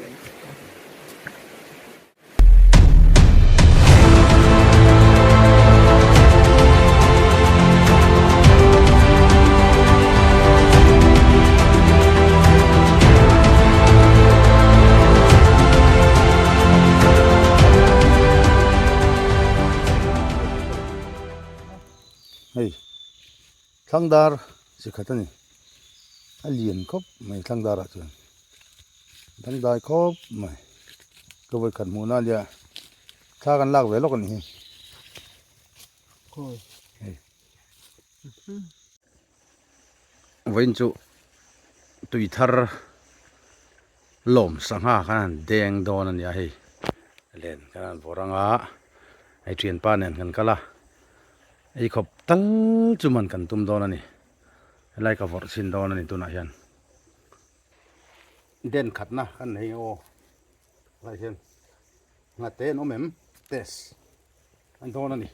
Hey, thangdar si khatani alien khop mai thangdar a chuan thangdai khop mai ko vai khan mu na lia tha kan lak ve lok ani hi Khôi. vain chu tui thar lom sangha kan deng don ani a hei len kan boranga ai thian pa nen kan kala ei khop tal chuman kan tum don ani lai ka vor sin don ani tuna hian den khatna kan hei o lai hian ngate no mem tes an don ani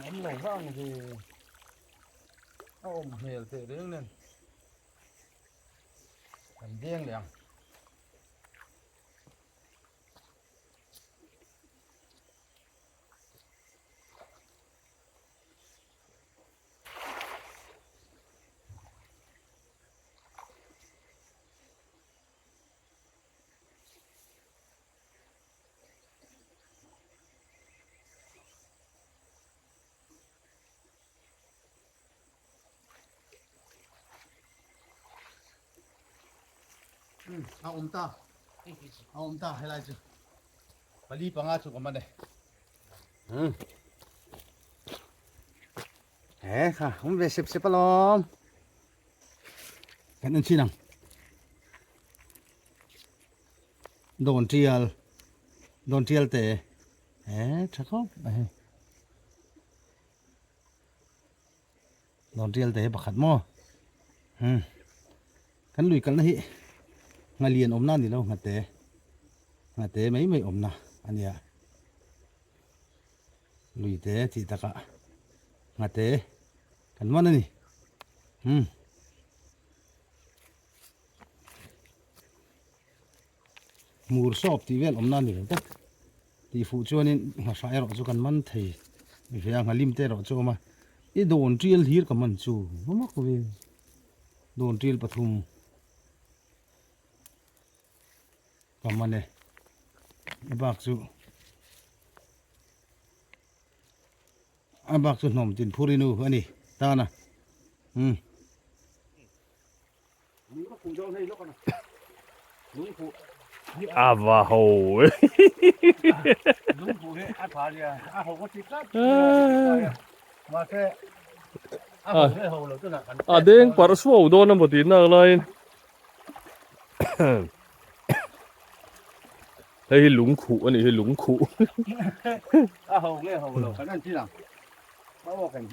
Ấm này vang thì ôm hề tự đứng lên thành riêng liền. ta hay là chứ bali panga chu kaman đây ha không về xếp xếp lom cái nên chi nào đồn trial tệ chắc không đồn trial tệ bạc hạt mo cái lùi cái này ngay liền ôm nan thì đâu ngặt té mấy ôm na anh à lùi té thì ta cả ngặt té cần món này mùr shop thì vel ôm nan thì tất thì phụ cho nên mà phải rồi cho cần món thì phải ăn lim té rồi cho mà cái đồn trial hiệt cả mình chú không mắc về đồn trial Pathum kaman ne abak chu nom tin phurinu ani ta na ava ho deng par suau do na botin na lain hay lúng khụ anh ấy lúng khụ hầu nghe hầu lầu cái này chi nào ốc lầu gần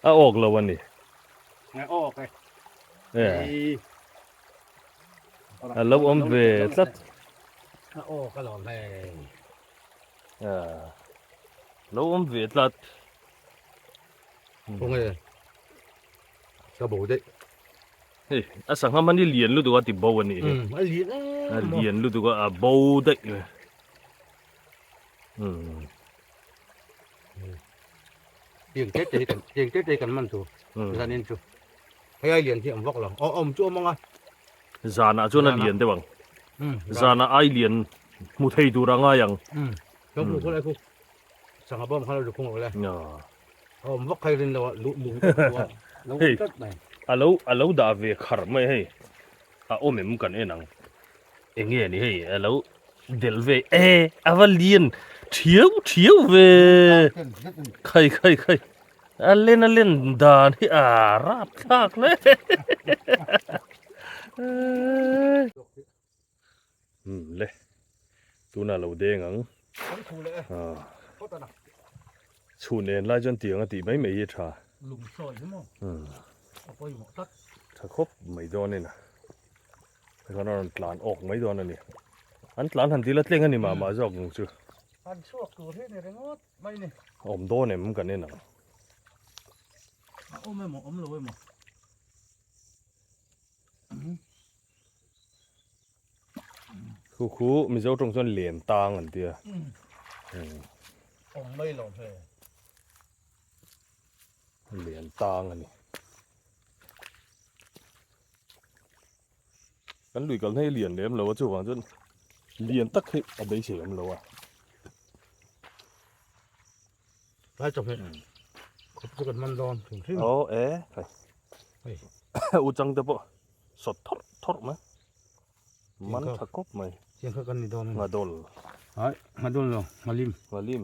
ốc lầu anh ấy nghe ốc cái lâu ông về rất ốc cái lầu này lâu ông về rất không nghe sao bổ đấy sang ham mani lian lu tu ka ti bow ani lian lu tu ka bow dai tiền tết đây cần mặn chú ra nên chú hay liền thì ông vóc lòng ông chú mong à zana chu na lian de bang zana ai lian mu thei tu ranga yang trong lúc này cô sang bom khai được không rồi ông vóc khai lên là lũ rất này alo da ve khar mai hei omem kan enang enge ni hei alo del ve avalian chiếu về khay anh lên đàn thì rap thác đấy lệ tu nào lâu đen ngắn chủ nền lại chân tiếng thì mấy mấy trà lùng sỏi đúng không quay một tắtถ้าครบไม่โดนนี่นะแต่ก็นอนหลานออกไม่โดนนั่นนี่อันหลานทันทีละเล่งกันนี่มาจอกงูชื่อ อันชั่วตัวที่เนี่ยงดไม่เนี่ย อมโดนเนี่ยมันกันนี่นะ โอ้ไม่หมดเลยหมด คู่มีเจ้าตรงส่วนเหรียญตางอันเดีย ผมไม่หลงเลย เหรียญตางอันนี้กันลุยกันให้เหรียญเลี้ยมเราว่าจู่ว่าจนเหรียญตักให้เอาไปเฉยมเราอ่ะ ได้จบเลยขอบคุณมันโดนถึงที่ โอ้เอ๊ะไปอุจังเดปะสดทอดมั้ยมันถ้าครบไหม เสียงเขากันนี่โดน มาโดน เฮ้ยมาโดนเลยมาลิม มาลิม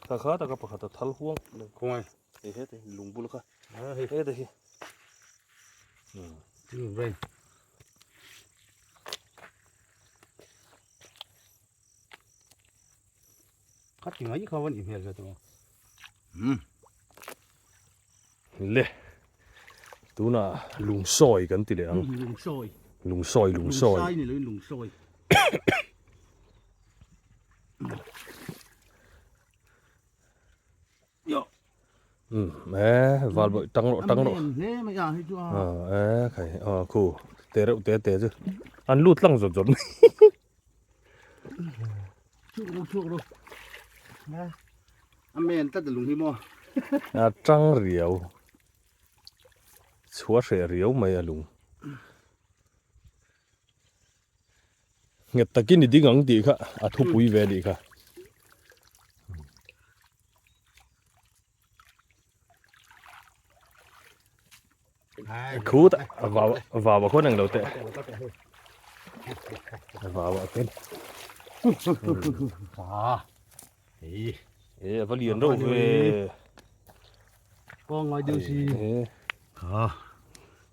ถ้าข้าตะกับข้าตะทัลห่วง คงไง เฮ้ยลุงบุลค่ะ เฮ้ย เฮ้ยเดี๋ยวที่เร่งคัดยังไงเขาวันอีเมลกันตัวเละตัวน่ะลุงซอยกันทีเดียว ลุงซอย ลุงซอยนี่เลยลุงซอยแหมวาลบ่ตั้งโลเนี่ยไม่อยากให้จ้าใครคู่เตะจ้ะอันลูดลังจดช่วงนะอเมนตั้งแต่ลุงฮิโมจังเหรียวชัวเสียเหรียวไหมลุงเงียบตะกินนี่ดิ้งอังดีค่ะทุบปุ๋ยเวดีค่ะคู่แต่ว่าคนหนึ่งเราเตะว่าเป็นว่าเรียนรู้เว้ยก็ง่ายดูสิ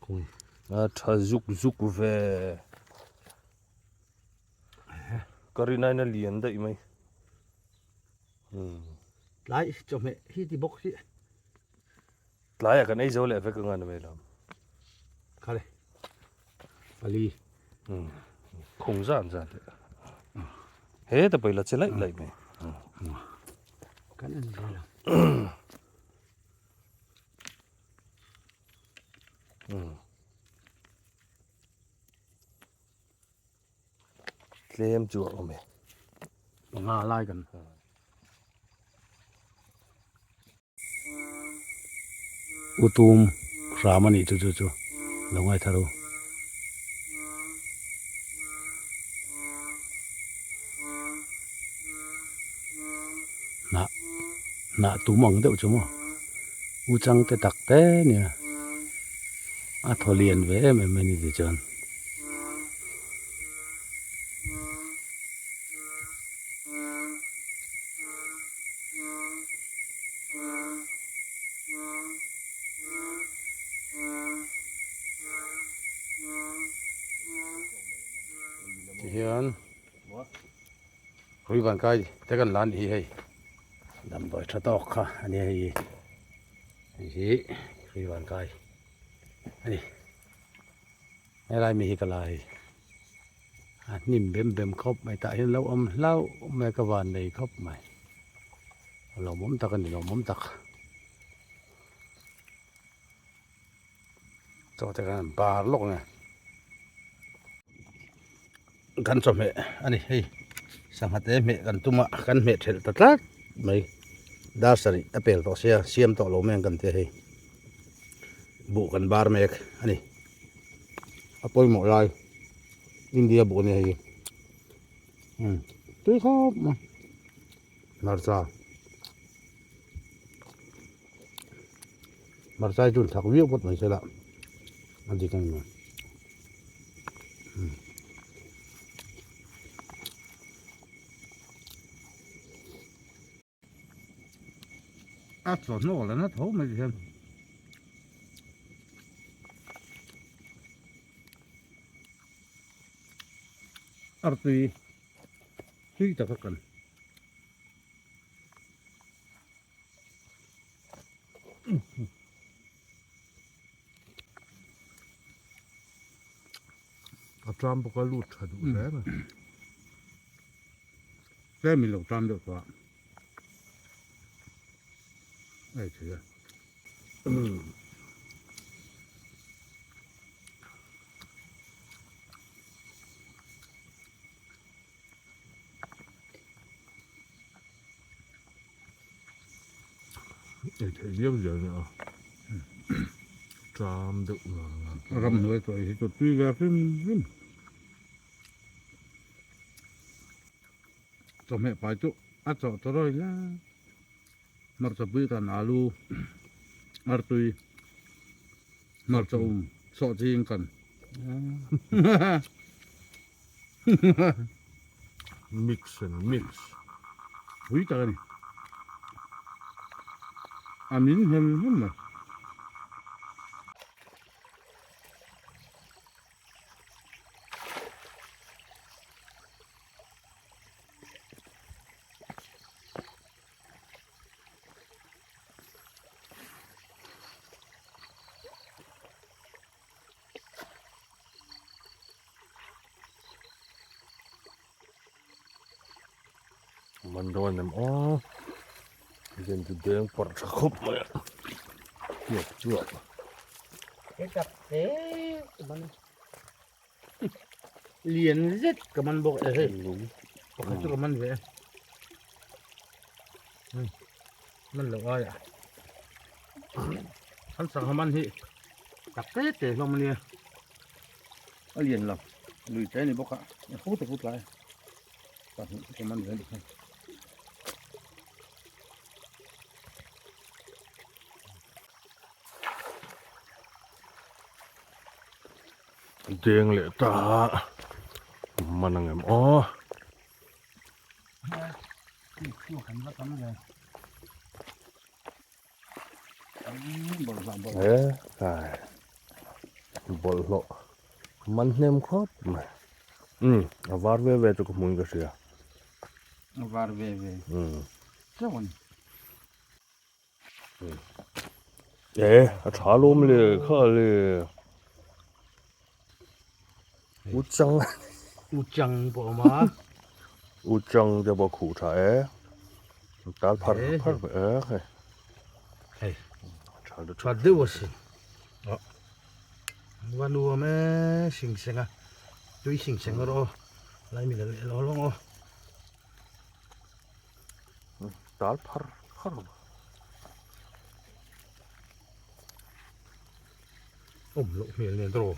คุยถ้าจุกเว้ยก็รีนายน่าเรียนได้ไหมไล่จบไหมที่ที่บอกสิหลายอย่างไอ้เจ้าเล่ห์เฟกงานไม่ล่ะค่ะเลยปลีคงจะเลยเฮ้แต่ไปละเชลัยไหมกันนั่นเลยล่ะเคลมจั่วเอาไหมงาไล่กันอุตุมรามันนี่จู่ลงไอ้ทารุน่ะตุมองเดี๋ยวจู่มั้งอุจังเตตักเต้เนี่ยทอเลียนเว้ไม่นี่ดิจันเฮียนคุยกันไกลแต่กันล้านอีให้ดำบ่อยชะตอกค่ะอันนี้นี่คุยกันไกลอันนี้อะไรมีกันไรนิ่มเบ็มครบไม่ตายเห็นแล้วเล่าแม่กวานในครบใหม่เรามุมตักกันนี่เรามุมตักตัวแต่กันปลาลกไงกันสมัยอันนี้เฮ้ยสังหัดเมกันตุ้มกันเมเถิดตัดละไม่ดาสริอเปลต่อเสียมต่อโลแมงกันเตะเฮ้ยบุกันบาร์เมกอันนี้อปอยหมดเลยอินเดียบุเนี่ยเฮ้ยตัวเขามาร์ซาจุนถักวิ่งหมดไม่ใช่ละอันนี้กันมา อัดสอนโน่แล้วนะโถไม่ใช่อัดตีที่จะพักกัน อาจารย์บอกว่าลูดฉันดูแลนะ แค่มีหลักตามเดียวกว่าไอ้เถื่อ ไอ้เทียบเยอะเนี่ยจามดุนะ รำหน่วยตัวที่ตัวตีแบบนี้ตัวแม่ไปจุอัดสอตัวร้อยละมักจะปีกันอาลูอัดตุยมักจะสอจริงกัน มิกซ์มิกซ์ หุยตานี่อันนี้เห็นไหม มันโดนน้ำอ๋อเย็นจะเด้งปวดสะคบเลยเจ็บเจ็บ cái cặp thế của mình liền rất của mình bộ này รู้ bộ cái của mình vậy mình là ai à hắnสั่งให้มันที่ตักเตะเตะลงมาเนี่ยเอาเหรียญหรอลุยใจนี่บอกอะพูดแต่พูดไรตักให้มันเลยดิ เด้งเลยตามันยังไงอ๋อ chưa hẳn bắt tắm rồi bộ dạng bộ เอ๊ะใช่บอลโลมันเนมครบไหมวาร์เว่จุกมุงก็เสีย var về về sao vậy เอ๊ะชาลมเลยข้าเลยอุจัง u chăng bộ má อุจังจะบอกขู่ชาเอ๊ะตาพัดพัดเอ๊ะ hey ชาดู choa đứa gì đó và nua mẹ xinh xinh à tuy xinh xinh rồi lại mình lại lo lo ตาพัดพัด ôm lộ miệng lên rồi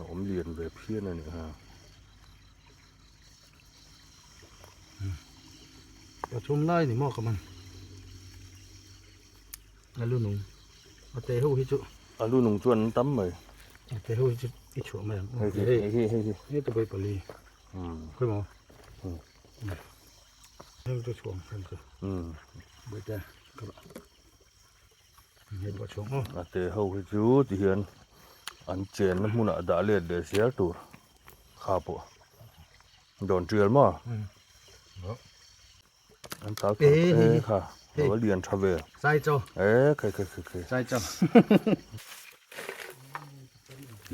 ผมเรียนแบบเพี้ยนนี่ฮะ và chôm lai thì mò cả mình là luôn nung và tê hô hết chỗ อาลูนุ่งจวนตั้มไหม tê hô hết chỗ ít chỗ mày เฮ้ย hey เฮ้ยเฮ้ยเฮ้ย นี่ตัวไปปลีค่อยมอง อืม ให้มันตัวช่วงให้มันตัว ไปแต่ก็เห็นว่าช่วงอ๋อ อาเตะเขาให้จูที่เห็นอันเจนน้ำมันด่าเลียดเดเสียตัวข้าปะโดนเจือมั้งอันตาค่ะเราเรียนชาเว ใส่เจ้า เคย ใส่เจ้า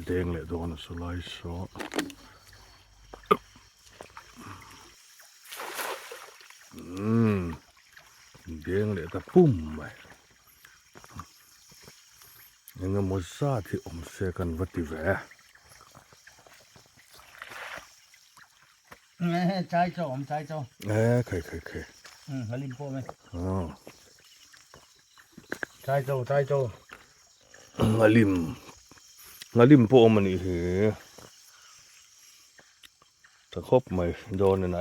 เด้งเลยโดนสไลด์ซอเด้งเลยแต่ปุ่มไปยังไงมัวซาที่อมเสกันวัดที่แหว ใส่เจ้าผมใส่เจ้า เคย หาลิมโป้ไหม อ๋อ ใส่เจ้าใส่เจ้าง าลิมโปมันอีเหถ้าครบไหมโดนไหน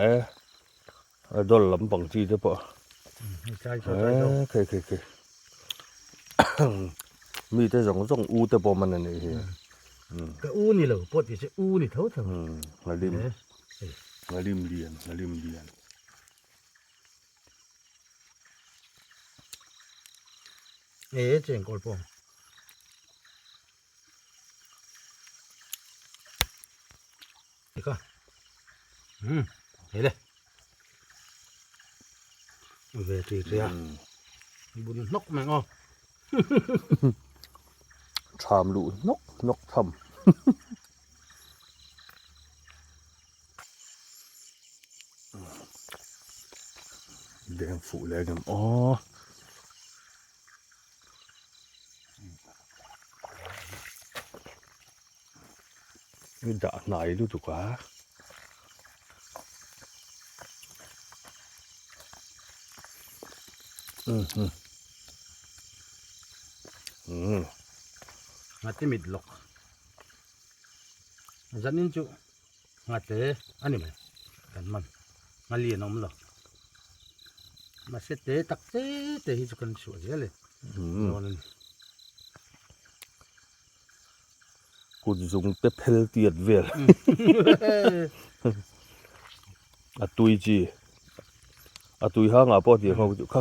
โดนลำปังจีจะปะ ใส่เจ้าใส่เจ้า เคย มีแต่สองอูแต่ปอมันนี่เห ก็อู้นี่เหรอปวดที่จะอู้นี่เท่าเท่าง าลิมเรียน เจ๋งกอลปองเดี๋ยวก็เห็นเลยเวทีเรียบุญนกแมงอ๋อ ชามลูนกทำแดงฝูแดงอ๋อนี่ด่าไหนดูถูกว่าngati mid lok zanin chu ngate ani me kan man ngali nom lo ma se te tak te hi chu kan su jele non กูdùng tép phèn tiệt việt à tui chi à tui hang à bao tiền không khá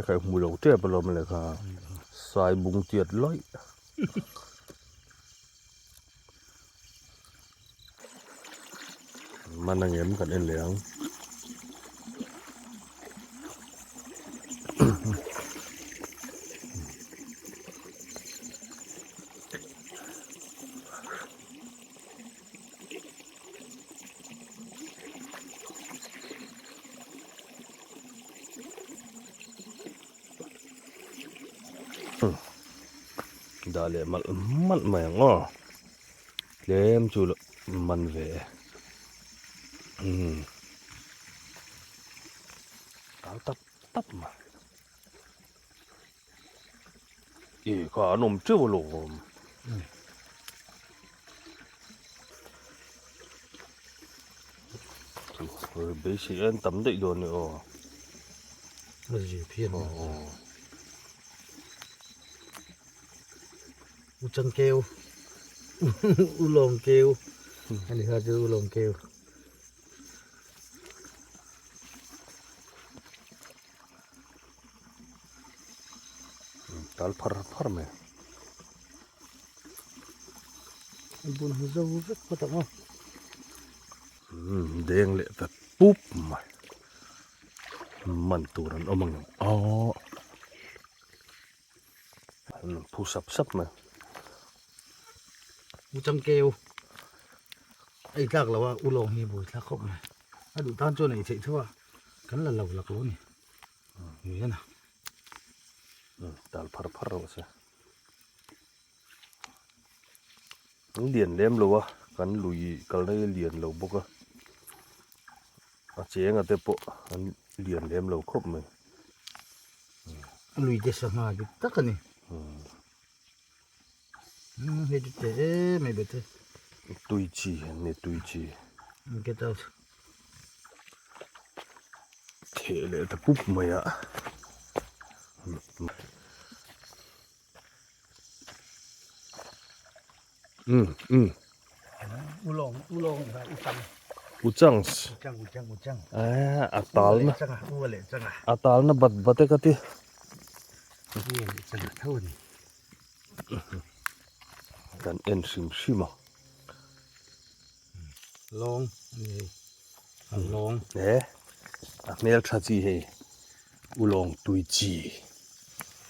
cái mùi đầu tép bao mà lại khá xài bung tiệt lối mà năng em cần em léng đã lệ mặt mày ngó lem chú lợ mình về áo tấp mà có nôm chưa vào lỗ rồi bé sĩ anh tắm đậy đồ nữa nó gì phiền u chân kêu u lồng kêu anh hơi chứ u lồng kêu tal par mày buồn hơi dâu rất có tặng không đen lệ thật búp mày mình tụ rắn ôm bằng ó thu sập mày u chân kêu ấy chắc là u lồng hi bùi chắc không này nó đủ tan cho này chạy thôi cắn là lầu lạc lố này như thế nào tal par rồi sao liền lem lâu á cắn lùi cắn đây liền lâu bốc á chế ngà tép bộ liền lem lâu khóc mày lùi để sang hà bị tắc này hết thế mày biết thế tui chi cái tao thể lệ ta búp mày ạ u lồng và u chăng u chăng à tal na u lệ chăng à à tal na bật cái ti u lệ chăng à thôi này kan en sim à lồng này lồng nè à mel cha chi he u long tui chi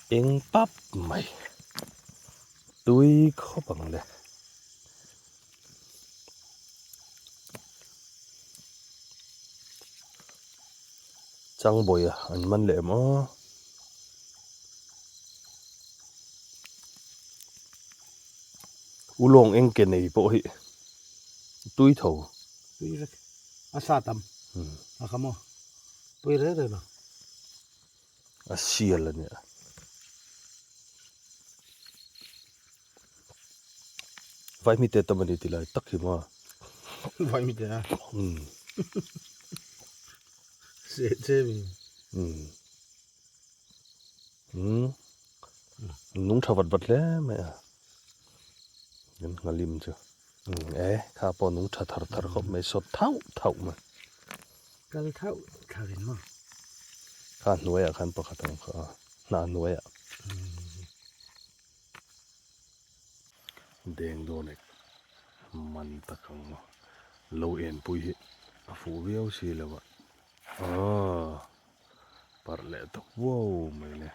eng pap mày tui khó bằng đây chẳng bồi à anh mình lệ mà u long eng cái này bộ hi tui thầu tui rất asa tam à không à tui rất rồi nào à xia là nè vai mi te tamani ti lai tak hi ma vậy mình thế à sẽ mình nung thawat bat le me a nen ngalim chu khá po nung tha thar khop me sot thau mà กัลเท่าขารินมั้ง ข้าหน่วยขันประคัตงข้าหนาหน่วยแดงโดนเอกมันตะกังโลเอ็นปุยฟูเวียวสิเลยวะปาร์เลตว้าวไม่เนี่ย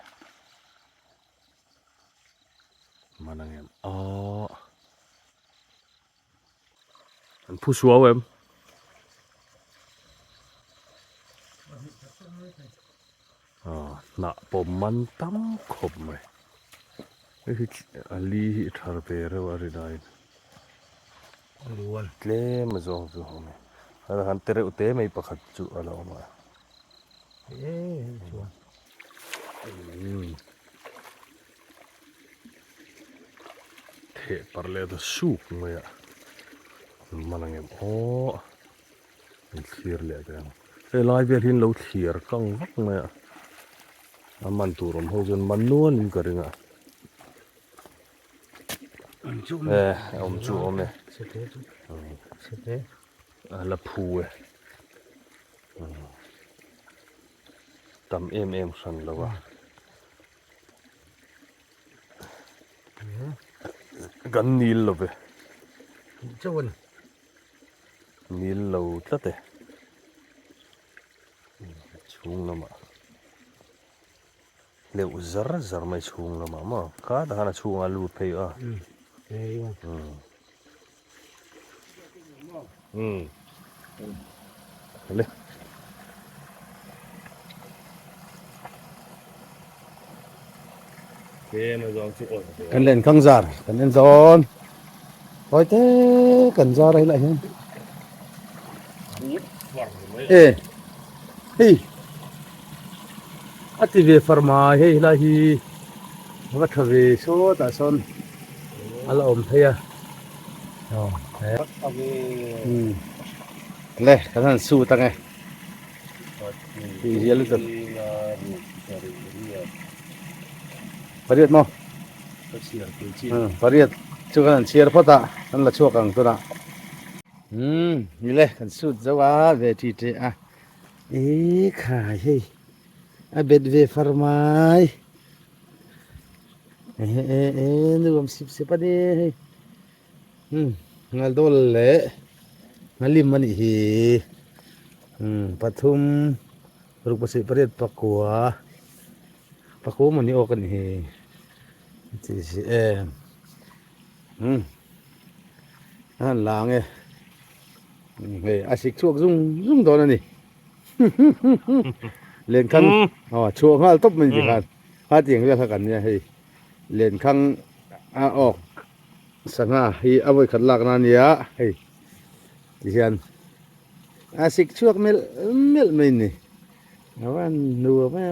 มันอะไรอันผู้ชัวเวมน่ะผมมันตั้มขบไหมไอ้ที่อลีทาร์เปอร์วาริดาย ล้วน เล่มาจองฟิวหงเนี่ยแล้วหันเตะอุเตะไม่ประคัตจุอะไรออกมาชัวร์เทปาร์เลตสุกไหมอ่ะมันอะไรมันเขียร์เลยกันไอ้ลายเบลหินเราเขียร์กังวักไหมอ่ะมันตัวรมเขาจนมันนวลอยู่กันเองอ่ะเอาจูอมเนี่ยเสร็จเสร็จละพูตำสันแล้ววะกันนีลเลยเจ้าวัน นีลเราตัดเตะชุ่งน้ำมาเลี้ยวซาร์ไม่ชุ่งน้ำมาข้าแต่หาชุ่งอาลูเพย์เฮ้ยเลย กันเล่นข้างซาร์กันเล่นโซนคอยเต้กันซาร์อะไรล่ะเนี่ยเฮ้ยอัติเวฟร์มาเฮ้ยล่ะฮีวัฒเวโซตาซอนอัลอมเฮียอ๋อเฮ้ยเลยกันนั่นสู้ตั้งไงที่เยอะเลยปริยัติมั้งปริยัติช่วยกันเชียร์พ่อตานั่นละช่วยกันตัวน่ะนี่เลยกันสุดจะว่าเวทีเตะขาเฮ้ยเบ็ดเวฟาร์มายนึกว่าสิบปะเนี่ยงัลโดนเละงัลลิมมันอีปทุมรูปสิปริยัติปักกัวมันนี่ออกกันที่สินั่นหลังเฮ้ยอาศิกช่วงซุ่งตอนนั้นนี่เล่นครั้งช่วงห้าตบมันสิครับห้าเตียงเรียกกันเนี่ยเฮ้ยเล่นครั้งออกสังหาให้เอาไว้ขัดหลักนั่นเนี่ยเฮ้ยที่เช่นอาศิกช่วงไม่นี่เอาว่าหนูแม่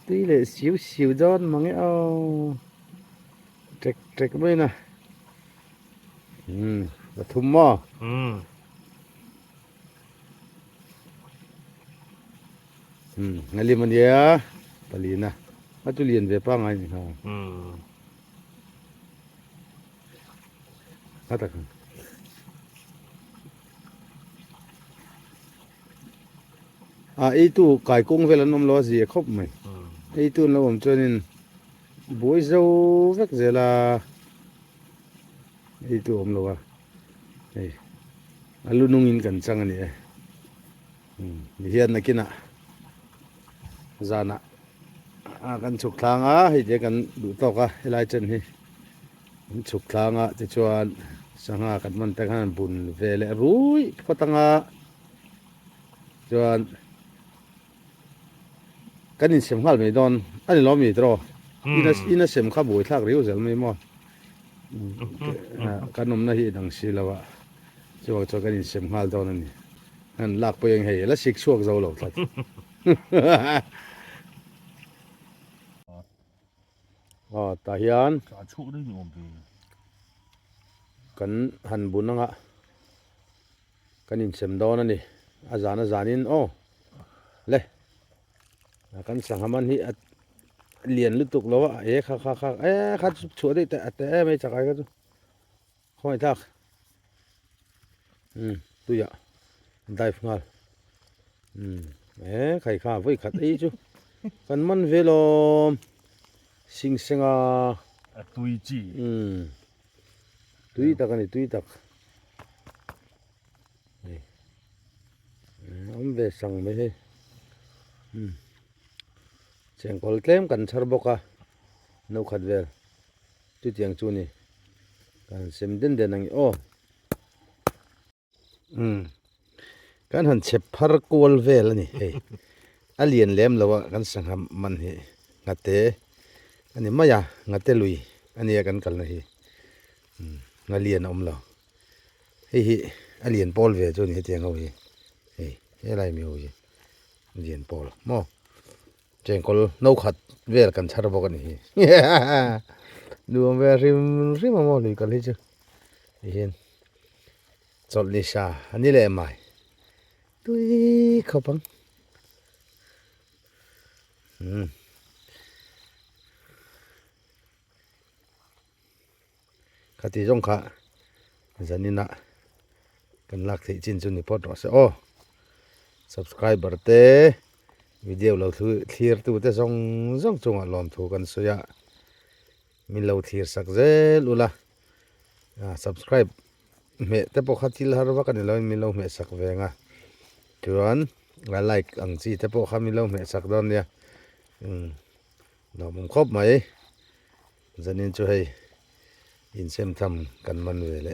ตีเลยสิวจอนมั้งเอาเจ็กไม่นะปทุมหม้องั้นเรียนมันเยอะปลีนะมาตุเรียนไปป้าไงนี่ครับฮัตตะกันitu kai kung velan nom lo zi khop mai itu lo om chonin boi zo vek zela itu om lo wa alu nungin kan chang ani ni hian na kina zana kan chuk thanga hi je kan du to ka helai chen hi chuk thanga ti chuan sanga kan man ta kan bun vele rui photanga chuanกันนี่เสียมข้าวไม่โดนอันนี้เราไม่ตรออินะเสียมข้าวบุยทักริ้วเสร็จไม่หมดกันนมน่าหิดังสิแล้ววะจะว่าจะกันนี่เสียมข้าวโดนนั่นนี่นั่นลากไปยังไงแล้วสิกช่วงเราหลอกทัดตาเฮียนกันหันบุญนะกันนี่เสียมโดนนั่นนี่อาจารย์นินโอ้เลยกันสังหามันที่เรียนลึกตุกแล้วว่าข้าช่วยได้แต่ไม่จักอะไรก็ค่อยทักตัวยะ dive ngal khai kha voi khat ei chu kan man velom sing senga tui chi tui tak ani tui tak om ve sang me he chengkol tlem kan chhar boka no khat vel tu tiang chu ni kan sem den den ang o kan han chep phar kol vel ani hei alien lem lawa kan sangham man hi ngate ani maya ngate lui ani kan kal na hi ngalian om lo hi alien pol ve chu ni tiang ho hi hei helai mi ho hi alien pol mo chengkol no khat vel kan chhar bok ani hi nuam ve rim rim mo lui kal hi chu hin chol ni sha ani le mai tui khopang khati jong kha zanina kan lak thei chin chu ni pot ro se o subscriber te video lo thu clear tu te zong zong chunga lom thu kan soya min lo thir sak zel ula subscribe me te po khatil har wa kan lo min lo me sak venga chuan la like ang chi te po kha min lo me sak don ya lo mong khop mai zanin chu hei in sem tham kan man ve le